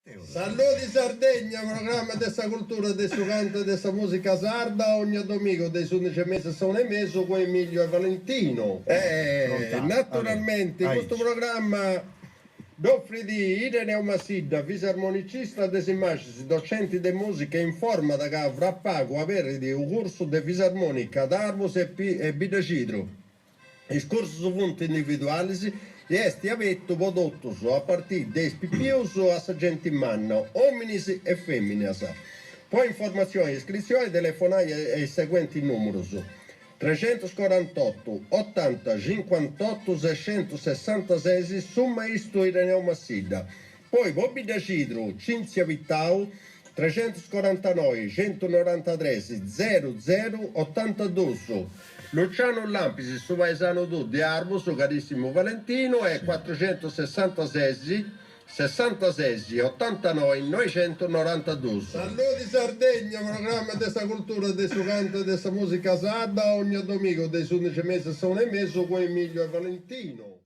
Saluti Sardegna, programma dessa cultura, del canto e dessa musica sarda ogni domingo dei 11 mesi sono emesso con Emilio e Valentino. Naturalmente in questo programma offri di Irene Massidda, fisarmonicista desimmagisi, docenti di musica in forma da che avrà pago avere di un corso di fisarmonica ad Arvos e Bidacidro. Il corso su punti individuali este avetto prodotto a partire dai PPUs a sagenti in mano, uomini e femmine. Poi informazioni e iscrizioni telefonare ai seguenti numeri: 348 80 58 666 su Maestro Ireneo Massidda. Poi Bobby da Cidro, Cinzia Vittau, 349 193 0082. Luciano Lampisi, su paesano tu di Arbo, su carissimo Valentino, e 466 66 89 992. Saluti Sardegna, programma dessa cultura, del canto e dessa musica sarda ogni domingo dei 11 mesi sono emesso con Emilio e Valentino.